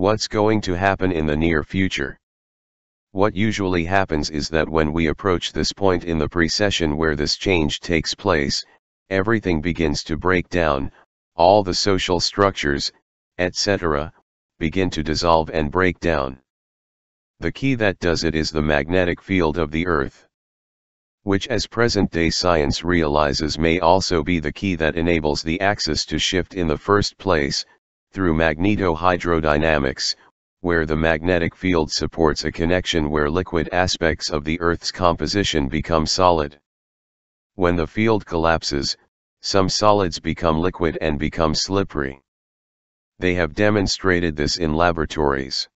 What's going to happen in the near future? What usually happens is that when we approach this point in the precession where this change takes place, everything begins to break down, all the social structures, etc., begin to dissolve and break down. The key that does it is the magnetic field of the Earth, which as present-day science realizes may also be the key that enables the axis to shift in the first place, through magnetohydrodynamics, where the magnetic field supports a connection where liquid aspects of the Earth's composition become solid. When the field collapses, some solids become liquid and become slippery. They have demonstrated this in laboratories.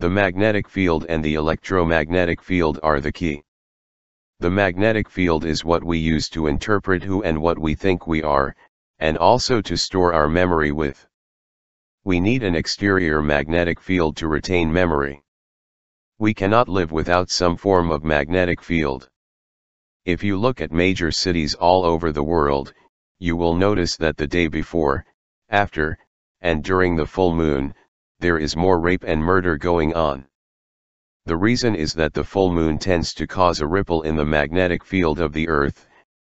The magnetic field and the electromagnetic field are the key. The magnetic field is what we use to interpret who and what we think we are, and also to store our memory with. We need an exterior magnetic field to retain memory. We cannot live without some form of magnetic field. If you look at major cities all over the world, you will notice that the day before, after, and during the full moon, there is more rape and murder going on. The reason is that the full moon tends to cause a ripple in the magnetic field of the Earth,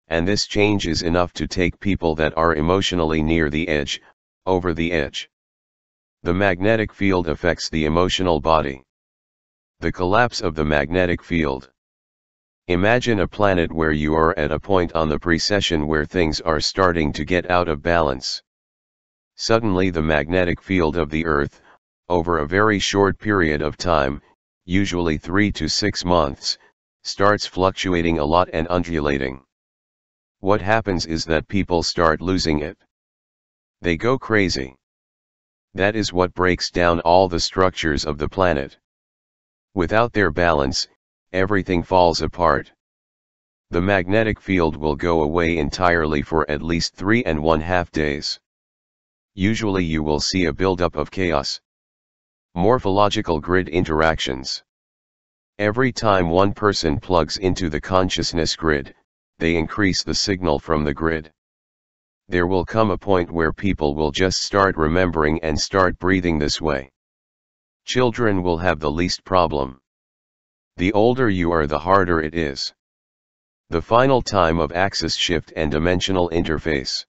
and this change is enough to take people that are emotionally near the edge, over the edge. The magnetic field affects the emotional body. The collapse of the magnetic field. Imagine a planet where you are at a point on the precession where things are starting to get out of balance. Suddenly the magnetic field of the Earth, over a very short period of time, usually 3 to 6 months, starts fluctuating a lot and undulating. What happens is that people start losing it. They go crazy. That is what breaks down all the structures of the planet. Without their balance, everything falls apart. The magnetic field will go away entirely for at least 3.5 days. Usually you will see a buildup of chaos. Morphological grid interactions. Every time one person plugs into the consciousness grid, they increase the signal from the grid. There will come a point where people will just start remembering and start breathing this way. Children will have the least problem. The older you are, the harder it is. The final time of axis shift and dimensional interface.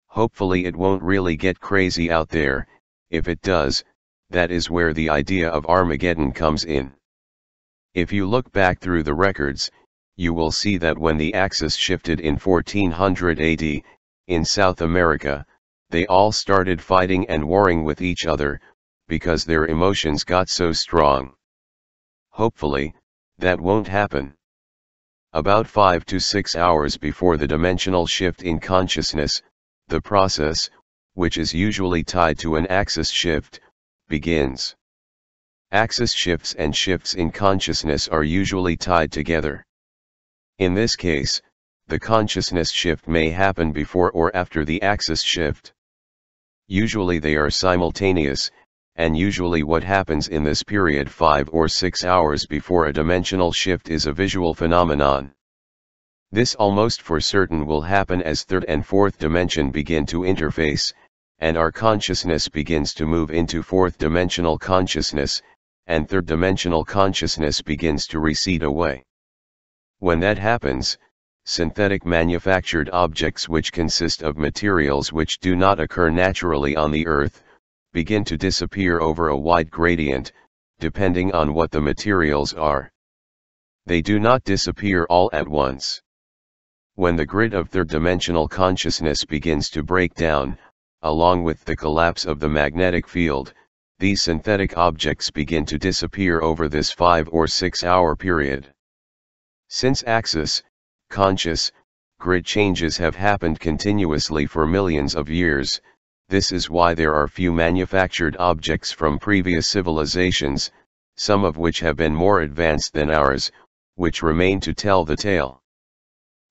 Hopefully it won't really get crazy out there. If it does, that is where the idea of Armageddon comes in. If you look back through the records, you will see that when the axis shifted in 1400 AD, in South America, they all started fighting and warring with each other, because their emotions got so strong. Hopefully, that won't happen. About 5 to 6 hours before the dimensional shift in consciousness, the process, which is usually tied to an axis shift, begins. Axis shifts and shifts in consciousness are usually tied together. In this case, the consciousness shift may happen before or after the axis shift. Usually they are simultaneous, and usually what happens in this period 5 or 6 hours before a dimensional shift is a visual phenomenon. This almost for certain will happen as third and fourth dimension begin to interface, and our consciousness begins to move into fourth dimensional consciousness, and third dimensional consciousness begins to recede away. When that happens, synthetic manufactured objects which consist of materials which do not occur naturally on the Earth, begin to disappear over a wide gradient, depending on what the materials are. They do not disappear all at once. When the grid of third-dimensional consciousness begins to break down, along with the collapse of the magnetic field, these synthetic objects begin to disappear over this 5 or 6 hour period. Since axis, conscious, grid changes have happened continuously for millions of years, this is why there are few manufactured objects from previous civilizations, some of which have been more advanced than ours, which remain to tell the tale.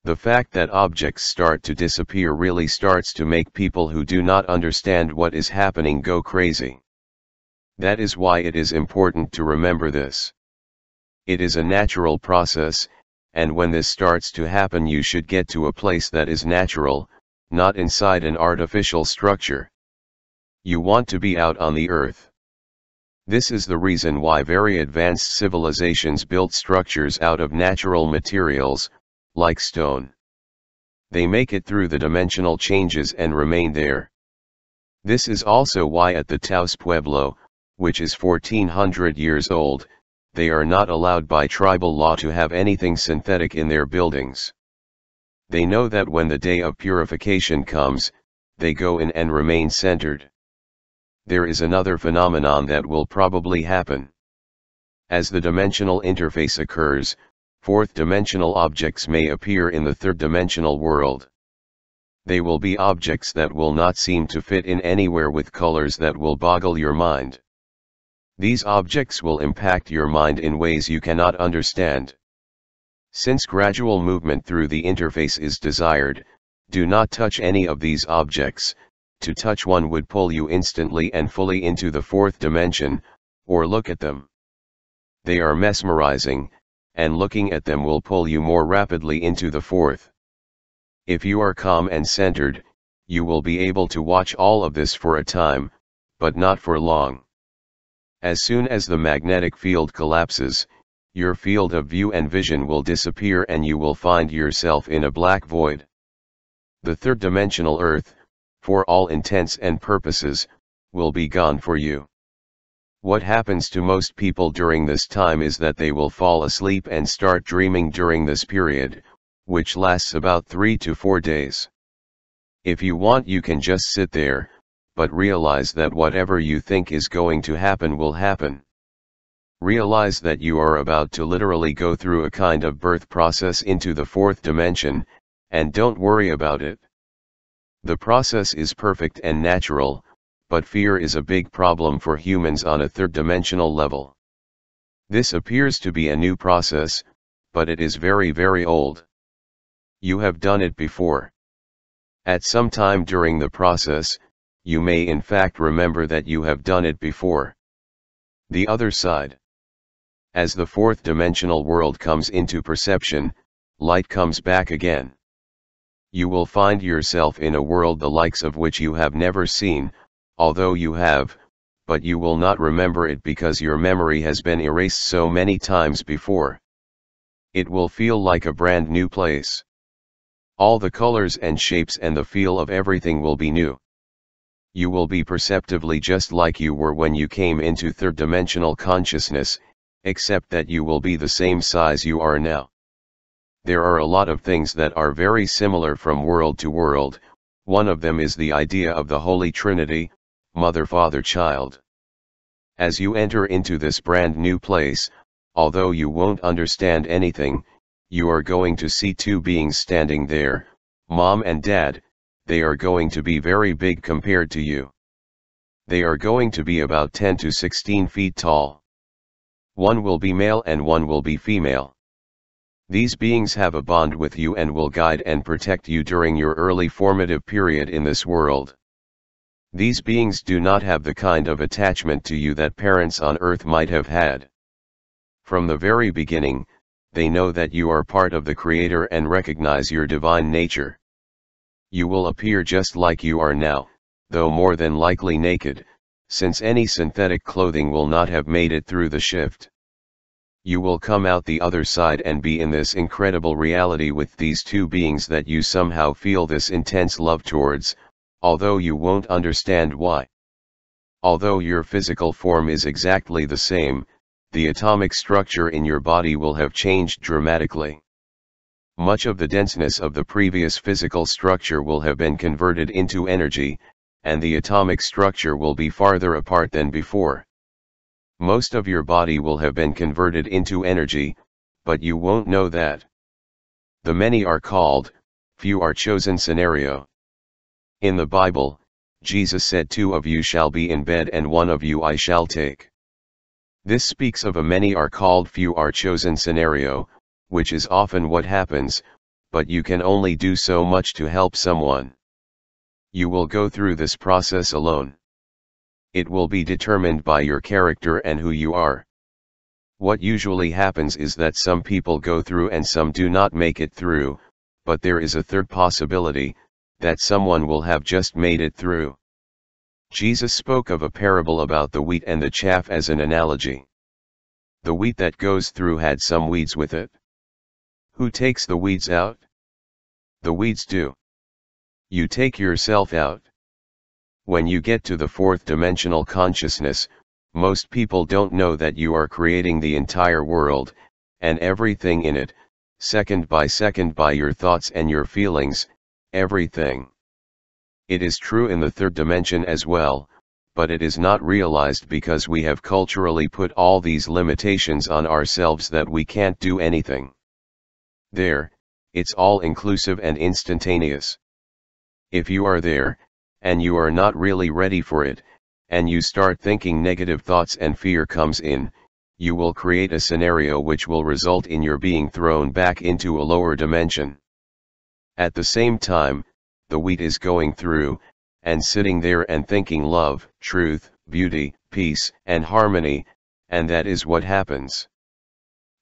The fact that objects start to disappear really starts to make people who do not understand what is happening go crazy. That is why it is important to remember this. It is a natural process, and when this starts to happen you should get to a place that is natural, not inside an artificial structure. You want to be out on the Earth. This is the reason why very advanced civilizations built structures out of natural materials, like stone. They make it through the dimensional changes and remain there. This is also why at the Taos Pueblo, which is 1400 years old, they are not allowed by tribal law to have anything synthetic in their buildings. They know that when the day of purification comes, they go in and remain centered. There is another phenomenon that will probably happen. As the dimensional interface occurs, fourth-dimensional objects may appear in the third-dimensional world. They will be objects that will not seem to fit in anywhere with colors that will boggle your mind. These objects will impact your mind in ways you cannot understand. Since gradual movement through the interface is desired, do not touch any of these objects. To touch one would pull you instantly and fully into the fourth dimension, or look at them. They are mesmerizing, and looking at them will pull you more rapidly into the fourth. If you are calm and centered, you will be able to watch all of this for a time, but not for long. As soon as the magnetic field collapses, your field of view and vision will disappear and you will find yourself in a black void. The third-dimensional Earth, for all intents and purposes, will be gone for you. What happens to most people during this time is that they will fall asleep and start dreaming during this period, which lasts about 3 to 4 days. If you want, you can just sit there, but realize that whatever you think is going to happen will happen. Realize that you are about to literally go through a kind of birth process into the fourth dimension, and don't worry about it. The process is perfect and natural, but fear is a big problem for humans on a third-dimensional level. This appears to be a new process, but it is very, very old. You have done it before. At some time during the process, you may in fact remember that you have done it before. The other side. As the fourth-dimensional world comes into perception, light comes back again. You will find yourself in a world the likes of which you have never seen, although you have, but you will not remember it because your memory has been erased so many times before. It will feel like a brand new place. All the colors and shapes and the feel of everything will be new. You will be perceptively just like you were when you came into third-dimensional consciousness, except that you will be the same size you are now. There are a lot of things that are very similar from world to world. One of them is the idea of the Holy Trinity, Mother, Father, Child. As you enter into this brand new place, although you won't understand anything, you are going to see two beings standing there, Mom and Dad. They are going to be very big compared to you. They are going to be about 10 to 16 feet tall. One will be male and one will be female. These beings have a bond with you and will guide and protect you during your early formative period in this world. These beings do not have the kind of attachment to you that parents on earth might have had. From the very beginning, they know that you are part of the Creator and recognize your divine nature. You will appear just like you are now, though more than likely naked, since any synthetic clothing will not have made it through the shift. You will come out the other side and be in this incredible reality with these two beings that you somehow feel this intense love towards, although you won't understand why. Although your physical form is exactly the same, the atomic structure in your body will have changed dramatically. Much of the denseness of the previous physical structure will have been converted into energy, and the atomic structure will be farther apart than before. Most of your body will have been converted into energy, but you won't know that. The many are called, few are chosen scenario. In the Bible, Jesus said 2 of you shall be in bed and 1 of you I shall take. This speaks of a many are called few are chosen scenario, which is often what happens, but you can only do so much to help someone. You will go through this process alone. It will be determined by your character and who you are. What usually happens is that some people go through and some do not make it through, but there is a third possibility, that someone will have just made it through. Jesus spoke of a parable about the wheat and the chaff as an analogy. The wheat that goes through had some weeds with it. Who takes the weeds out? The weeds do. You take yourself out. When you get to the fourth dimensional consciousness, most people don't know that you are creating the entire world, and everything in it, second by your thoughts and your feelings, everything. It is true in the third dimension as well, but it is not realized because we have culturally put all these limitations on ourselves that we can't do anything. There, it's all inclusive and instantaneous. If you are there, and you are not really ready for it, and you start thinking negative thoughts and fear comes in, you will create a scenario which will result in your being thrown back into a lower dimension. At the same time, the wheat is going through, and sitting there and thinking love, truth, beauty, peace, and harmony, and that is what happens.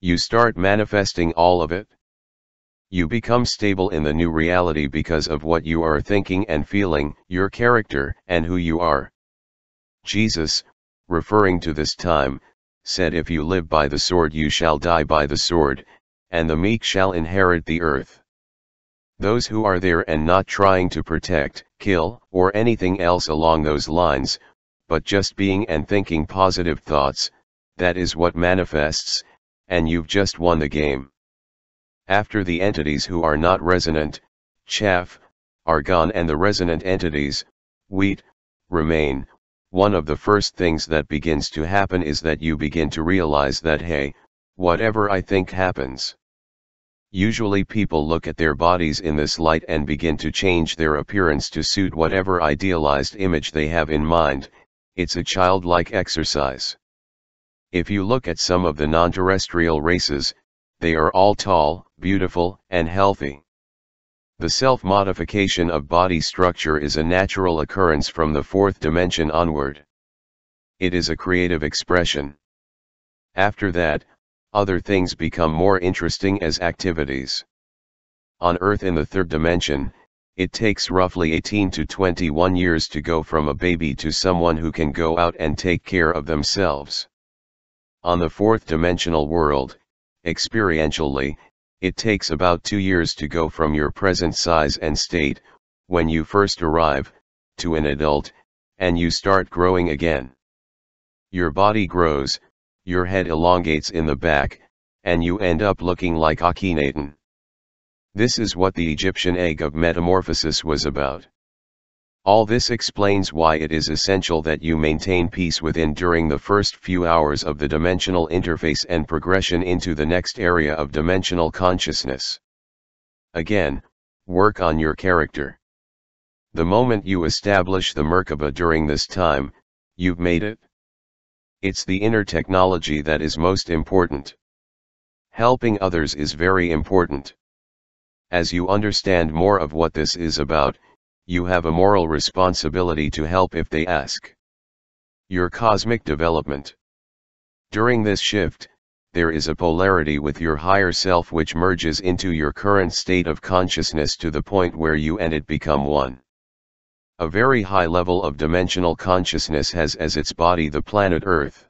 You start manifesting all of it. You become stable in the new reality because of what you are thinking and feeling, your character, and who you are. Jesus, referring to this time, said, "If you live by the sword you shall die by the sword, and the meek shall inherit the earth." Those who are there and not trying to protect, kill, or anything else along those lines, but just being and thinking positive thoughts, that is what manifests, and you've just won the game. After the entities who are not resonant, chaff, are gone and the resonant entities, wheat, remain, one of the first things that begins to happen is that you begin to realize that, hey, whatever I think happens. Usually people look at their bodies in this light and begin to change their appearance to suit whatever idealized image they have in mind. It's a childlike exercise. If you look at some of the non-terrestrial races, they are all tall, beautiful, and healthy. The self-modification of body structure is a natural occurrence from the fourth dimension onward. It is a creative expression. After that, other things become more interesting as activities. On Earth in the third dimension, it takes roughly 18 to 21 years to go from a baby to someone who can go out and take care of themselves. On the fourth dimensional world, experientially, it takes about 2 years to go from your present size and state, when you first arrive, to an adult, and you start growing again. Your body grows, your head elongates in the back, and you end up looking like Akhenaten. This is what the Egyptian egg of metamorphosis was about. All this explains why it is essential that you maintain peace within during the first few hours of the dimensional interface and progression into the next area of dimensional consciousness. Again, work on your character. The moment you establish the Merkaba during this time, you've made it. It's the inner technology that is most important. Helping others is very important. As you understand more of what this is about, you have a moral responsibility to help if they ask. Your cosmic development. During this shift, there is a polarity with your higher self which merges into your current state of consciousness to the point where you and it become one. A very high level of dimensional consciousness has as its body the planet Earth.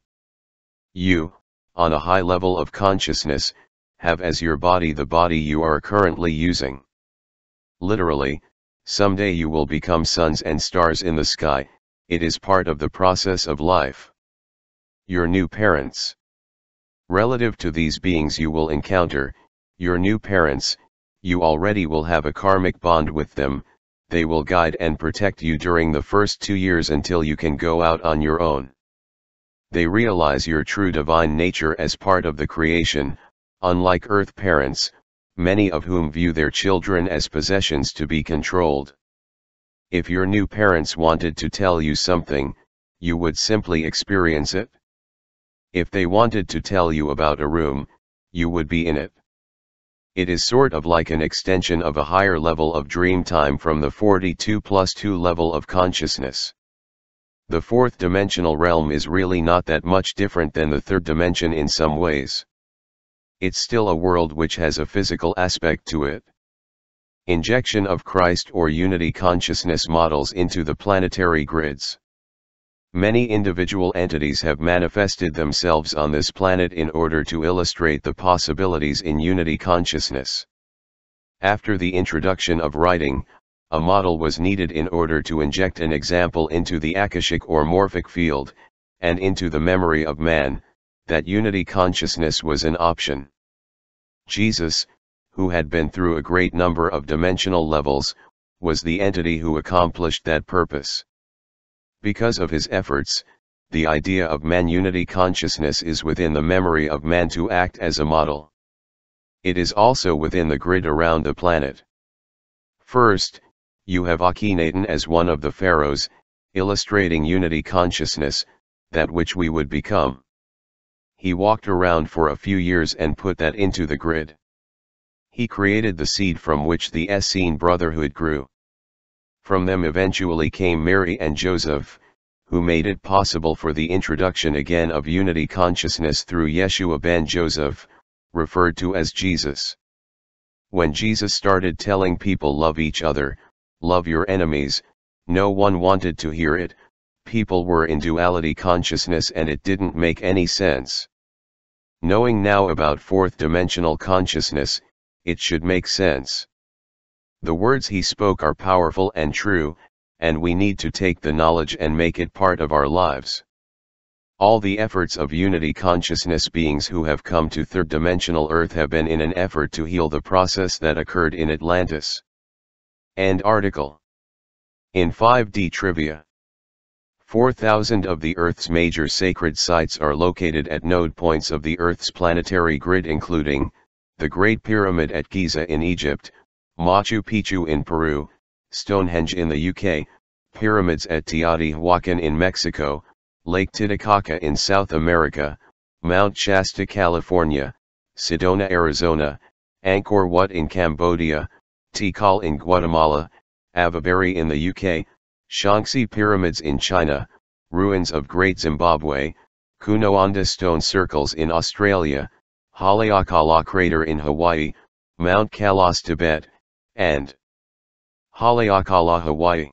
You, on a high level of consciousness, have as your body the body you are currently using. Literally, someday you will become suns and stars in the sky. It is part of the process of life. Your new parents. Relative to these beings you will encounter, your new parents, you already will have a karmic bond with them. They will guide and protect you during the first 2 years until you can go out on your own. They realize your true divine nature as part of the creation, unlike Earth parents, many of whom view their children as possessions to be controlled. If your new parents wanted to tell you something, you would simply experience it. If they wanted to tell you about a room, you would be in it. It is sort of like an extension of a higher level of dream time from the 42+2 level of consciousness. The fourth dimensional realm is really not that much different than the third dimension in some ways. It's still a world which has a physical aspect to it. Injection of Christ or unity consciousness models into the planetary grids. Many individual entities have manifested themselves on this planet in order to illustrate the possibilities in unity consciousness. After the introduction of writing, a model was needed in order to inject an example into the Akashic or morphic field, and into the memory of man. That unity consciousness was an option. Jesus, who had been through a great number of dimensional levels, was the entity who accomplished that purpose. Because of his efforts, the idea of man unity consciousness is within the memory of man to act as a model. It is also within the grid around the planet. First, you have Akhenaten as one of the pharaohs, illustrating unity consciousness, that which we would become. He walked around for a few years and put that into the grid. He created the seed from which the Essene Brotherhood grew. From them eventually came Mary and Joseph, who made it possible for the introduction again of unity consciousness through Yeshua ben Joseph, referred to as Jesus. When Jesus started telling people love each other, love your enemies, no one wanted to hear it. People were in duality consciousness and it didn't make any sense. Knowing now about fourth dimensional consciousness, it should make sense. The words he spoke are powerful and true, and we need to take the knowledge and make it part of our lives. All the efforts of unity consciousness beings who have come to third-dimensional Earth have been in an effort to heal the process that occurred in Atlantis. End article. In 5D Trivia, 4,000 of the Earth's major sacred sites are located at node points of the Earth's planetary grid, including the Great Pyramid at Giza in Egypt, Machu Picchu in Peru, Stonehenge in the UK, pyramids at Teotihuacan in Mexico, Lake Titicaca in South America, Mount Shasta, California, Sedona, Arizona, Angkor Wat in Cambodia, Tikal in Guatemala, Avabari in the UK, Shaanxi Pyramids in China, ruins of Great Zimbabwe, Kunoanda stone circles in Australia, Haleakala crater in Hawaii, Mount Kailas, Tibet, and Haleakala, Hawaii.